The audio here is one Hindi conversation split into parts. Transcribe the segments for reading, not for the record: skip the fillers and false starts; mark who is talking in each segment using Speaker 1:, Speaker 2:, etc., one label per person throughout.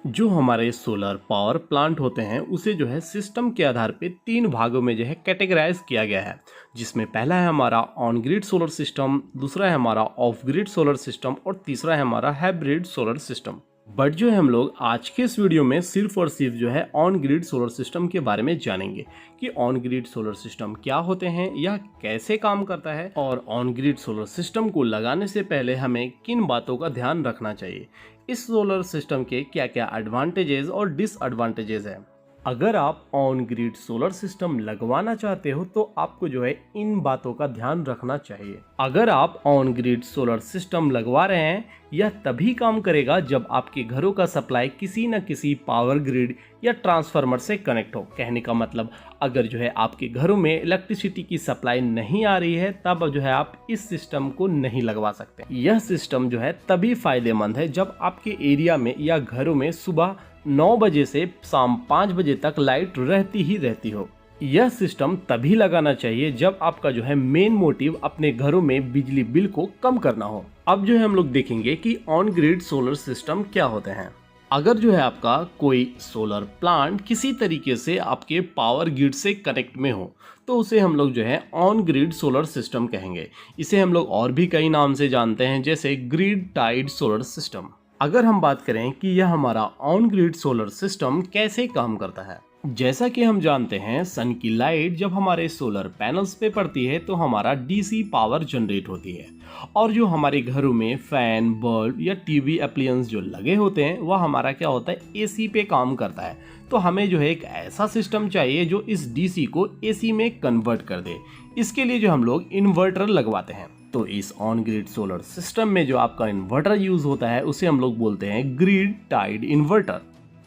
Speaker 1: जो हमारे सोलर पावर प्लांट होते हैं उसे जो है सिस्टम के आधार पे 3 भागों में जो है कैटेगराइज किया गया है, जिसमें पहला है हमारा ऑन ग्रिड सोलर सिस्टम, दूसरा है हमारा ऑफ ग्रिड सोलर सिस्टम और तीसरा है हमारा हाइब्रिड सोलर सिस्टम। बट जो है हम लोग आज के इस वीडियो में सिर्फ और सिर्फ जो है ऑन ग्रिड सोलर सिस्टम के बारे में जानेंगे कि ऑन ग्रिड सोलर सिस्टम क्या होते हैं, यह कैसे काम करता है और ऑन ग्रिड सोलर सिस्टम को लगाने से पहले हमें किन बातों का ध्यान रखना चाहिए, इस सोलर सिस्टम के क्या क्या एडवांटेजेस और डिसएडवांटेजेस हैं। अगर आप ऑन ग्रिड सोलर सिस्टम लगवाना चाहते हो तो आपको जो है इन बातों का ध्यान रखना चाहिए। अगर आप ऑन ग्रिड सोलर सिस्टम लगवा रहे हैं, यह तभी काम करेगा जब आपके घरों का सप्लाई किसी न किसी पावर ग्रिड या ट्रांसफार्मर से कनेक्ट हो। कहने का मतलब अगर जो है आपके घरों में इलेक्ट्रिसिटी की सप्लाई नहीं आ रही है तब जो है आप इस सिस्टम को नहीं लगवा सकते। यह सिस्टम जो है तभी फायदेमंद है जब आपके एरिया में या घरों में सुबह 9 बजे से शाम 5 बजे तक लाइट रहती ही रहती हो। यह सिस्टम तभी लगाना चाहिए जब आपका जो है मेन मोटिव अपने घरों में बिजली बिल को कम करना हो। अब जो है हम लोग देखेंगे कि ऑन ग्रिड सोलर सिस्टम क्या होते हैं। अगर जो है आपका कोई सोलर प्लांट किसी तरीके से आपके पावर ग्रिड से कनेक्ट में हो तो उसे हम लोग जो है ऑन ग्रिड सोलर सिस्टम कहेंगे। इसे हम लोग और भी कई नाम से जानते हैं, जैसे ग्रिड टाइड सोलर सिस्टम। अगर हम बात करें कि यह हमारा ऑन ग्रिड सोलर सिस्टम कैसे काम करता है, जैसा कि हम जानते हैं सन की लाइट जब हमारे सोलर पैनल्स पे पड़ती है तो हमारा डीसी पावर जनरेट होती है, और जो हमारे घरों में फैन, बल्ब या टीवी एप्लियंस जो लगे होते हैं वह हमारा क्या होता है, एसी पे काम करता है। तो हमें जो है एक ऐसा सिस्टम चाहिए जो इस डीसी को एसी में कन्वर्ट कर दे। इसके लिए जो हम लोग इन्वर्टर लगवाते हैं। तो इस ऑन ग्रिड सोलर सिस्टम में जो आपका इन्वर्टर यूज होता है उसे हम लोग बोलते हैं ग्रिड टाइड इन्वर्टर।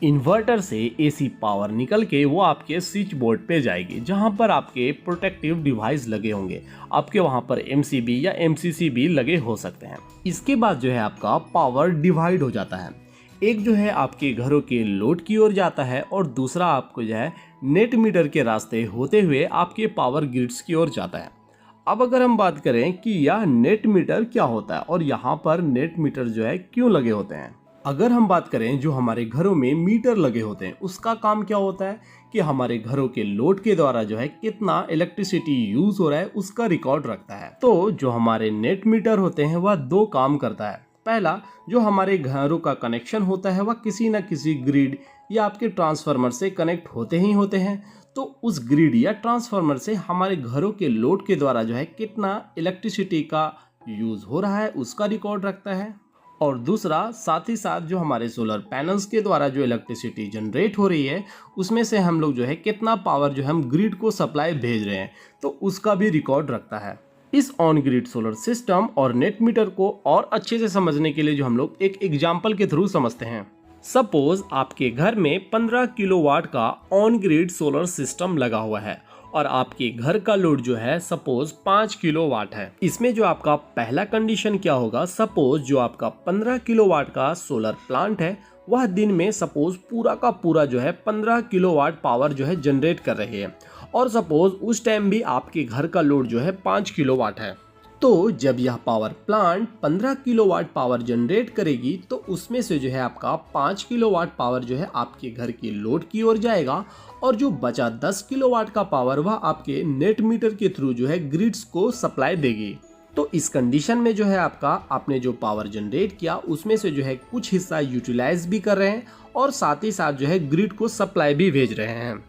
Speaker 1: इन्वर्टर से एसी पावर निकल के वो आपके स्विच बोर्ड पे जाएगी, जहां पर आपके प्रोटेक्टिव डिवाइस लगे होंगे। आपके वहां पर एमसीबी या एमसीसी भी लगे हो सकते हैं। इसके बाद जो है आपका पावर डिवाइड हो जाता है। एक जो है आपके घरों के लोड की ओर जाता है और दूसरा आपको जो है नेट मीटर के रास्ते होते हुए आपके पावर ग्रिड्स की ओर जाता है। अब अगर हम बात करें कि यह नेट मीटर क्या होता है और यहाँ पर नेट मीटर जो है क्यों लगे होते हैं। अगर हम बात करें जो हमारे घरों में मीटर लगे होते हैं उसका काम क्या होता है कि हमारे घरों के लोड के द्वारा जो है कितना इलेक्ट्रिसिटी यूज हो रहा है उसका रिकॉर्ड रखता है। तो जो हमारे नेट मीटर होते हैं वह दो काम करता है। पहला, जो हमारे घरों का कनेक्शन होता है वह किसी न किसी ग्रिड या आपके ट्रांसफार्मर से कनेक्ट होते ही होते हैं। तो उस ग्रिड या ट्रांसफार्मर से हमारे घरों के लोड के द्वारा जो है कितना इलेक्ट्रिसिटी का यूज हो रहा है उसका रिकॉर्ड रखता है। और दूसरा, साथ ही साथ जो हमारे सोलर पैनल्स के द्वारा जो इलेक्ट्रिसिटी जनरेट हो रही है उसमें से हम लोग जो है कितना पावर जो हम ग्रिड को सप्लाई भेज रहे हैं तो उसका भी रिकॉर्ड रखता है। इस ऑन ग्रिड सोलर सिस्टम और नेट मीटर को और अच्छे से समझने के लिए जो हम लोग एक एग्जाम्पल के थ्रू समझते हैं। सपोज आपके घर में 15 किलोवाट का ऑन ग्रिड सोलर सिस्टम लगा हुआ है और आपके घर का लोड जो है सपोज 5 किलोवाट है। इसमें जो आपका पहला कंडीशन क्या होगा, सपोज जो आपका 15 किलोवाट का सोलर प्लांट है वह दिन में सपोज पूरा का पूरा जो है 15 किलोवाट पावर जो है जनरेट कर रही है, और सपोज उस टाइम भी आपके घर का लोड जो है 5 किलोवाट है। तो जब यह power plant 15 kilowatt power generate करेगी तो उसमें से जो है आपका 5 किलोवाट पावर जो है आपके घर के लोड की ओर जाएगा, और जो बचा 10 किलोवाट का पावर वह आपके नेट मीटर के थ्रू जो है ग्रिड्स को सप्लाई देगी। तो इस कंडीशन में जो है आपने जो पावर जनरेट किया उसमें से जो है कुछ हिस्सा यूटिलाइज भी कर रहे हैं और साथ ही साथ जो है ग्रिड को सप्लाई भी भेज रहे हैं।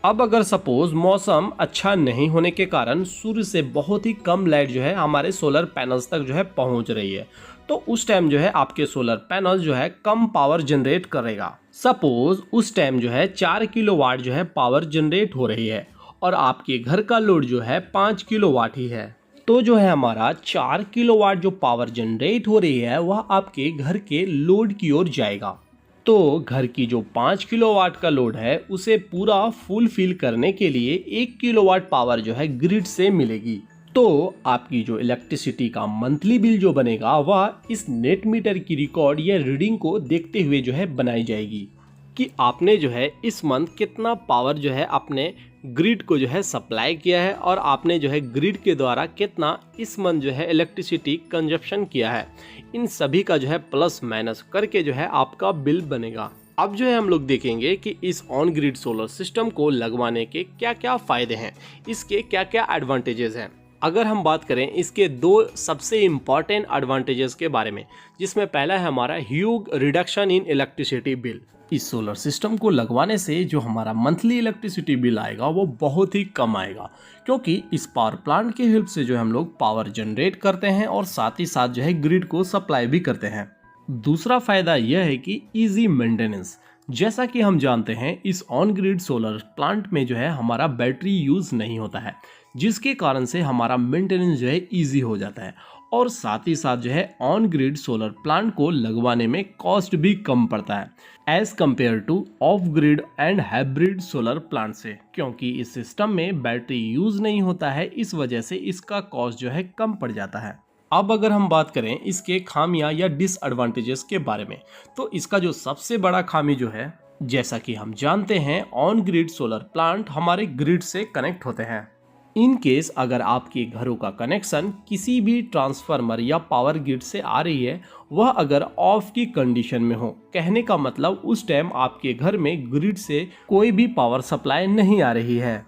Speaker 1: अब अगर सपोज मौसम अच्छा नहीं होने के कारण सूर्य से बहुत ही कम लाइट जो है हमारे सोलर पैनल्स तक जो है पहुंच रही है, तो उस टाइम जो है आपके सोलर पैनल जो है कम पावर जनरेट करेगा। सपोज उस टाइम जो है 4 किलोवाट जो है पावर जनरेट हो रही है और आपके घर का लोड जो है 5 किलोवाट ही है। तो जो है हमारा 4 किलोवाट जो पावर जनरेट हो रही है वह आपके घर के लोड की ओर जाएगा। तो घर की जो 5 किलोवाट का लोड है उसे पूरा फुलफिल करने के लिए 1 किलोवाट पावर जो है ग्रिड से मिलेगी। तो आपकी जो इलेक्ट्रिसिटी का मंथली बिल जो बनेगा वह इस नेट मीटर की रिकॉर्ड या रीडिंग को देखते हुए जो है बनाई जाएगी कि आपने जो है इस मंथ कितना पावर जो है अपने ग्रिड को जो है सप्लाई किया है और आपने जो है ग्रिड के द्वारा कितना इस मंथ जो है इलेक्ट्रिसिटी कंजप्शन किया है। इन सभी का जो है प्लस माइनस करके जो है आपका बिल बनेगा। अब जो है हम लोग देखेंगे कि इस ऑन ग्रिड सोलर सिस्टम को लगवाने के क्या क्या फायदे हैं, इसके क्या क्या एडवांटेजेस हैं। अगर हम बात करें इसके दो सबसे इम्पॉर्टेंट एडवांटेजेस के बारे में, जिसमें पहला है हमारा huge reduction in electricity bill. इस सोलर सिस्टम को लगवाने से जो हमारा मंथली इलेक्ट्रिसिटी बिल आएगा वो बहुत ही कम आएगा, क्योंकि इस पावर प्लांट के हेल्प से जो हम लोग पावर जनरेट करते हैं और साथ ही साथ जो है ग्रिड को सप्लाई भी करते हैं। दूसरा फायदा यह है कि इजी मेंटेनेंस। जैसा कि हम जानते हैं इस ऑन ग्रिड सोलर प्लांट में जो है हमारा बैटरी यूज नहीं होता है, जिसके कारण से हमारा मेंटेनेंस जो है इजी हो जाता है और साथ ही साथ जो है ऑन ग्रिड सोलर प्लांट को लगवाने में कॉस्ट भी कम पड़ता है as compare to off grid and hybrid solar plant से, क्योंकि इस सिस्टम में बैटरी यूज नहीं होता है, इस वजह से इसका कॉस्ट जो है कम पड़ जाता है। अब अगर हम बात करें इसके खामियां या डिसएडवांटेजेस के बारे में, तो इसका जो सबसे बड़ा खामी जो है, जैसा कि हम जानते हैं ऑन ग्रिड सोलर प्लांट हमारे ग्रिड से कनेक्ट होते हैं। इन केस अगर आपके घरों का कनेक्शन किसी भी ट्रांसफार्मर या पावर ग्रिड से आ रही है, वह अगर ऑफ की कंडीशन में हो, कहने का मतलब उस टाइम आपके घर में ग्रिड से कोई भी पावर सप्लाई नहीं आ रही है,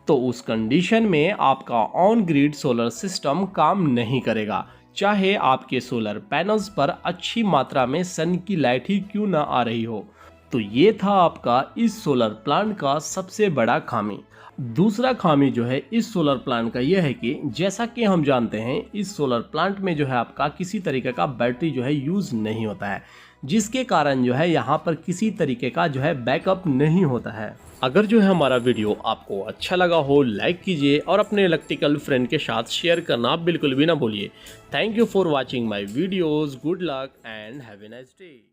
Speaker 1: तो उस कंडीशन में आपका ऑन ग्रिड सोलर सिस्टम काम नहीं करेगा, चाहे आपके सोलर पैनल्स पर अच्छी मात्रा में सन की लाइट ही क्यों ना आ रही हो। तो ये था आपका इस सोलर प्लांट का सबसे बड़ा खामी। दूसरा खामी जो है इस सोलर प्लांट का यह है कि जैसा कि हम जानते हैं इस सोलर प्लांट में जो है आपका किसी तरीके का बैटरी जो है यूज़ नहीं होता है, जिसके कारण जो है यहाँ पर किसी तरीके का जो है बैकअप नहीं होता है। अगर जो है हमारा वीडियो आपको अच्छा लगा हो, लाइक कीजिए और अपने इलेक्ट्रिकल फ्रेंड के साथ शेयर करना बिल्कुल भी ना भूलिए। Thank you for watching my videos. Good luck and have a nice day.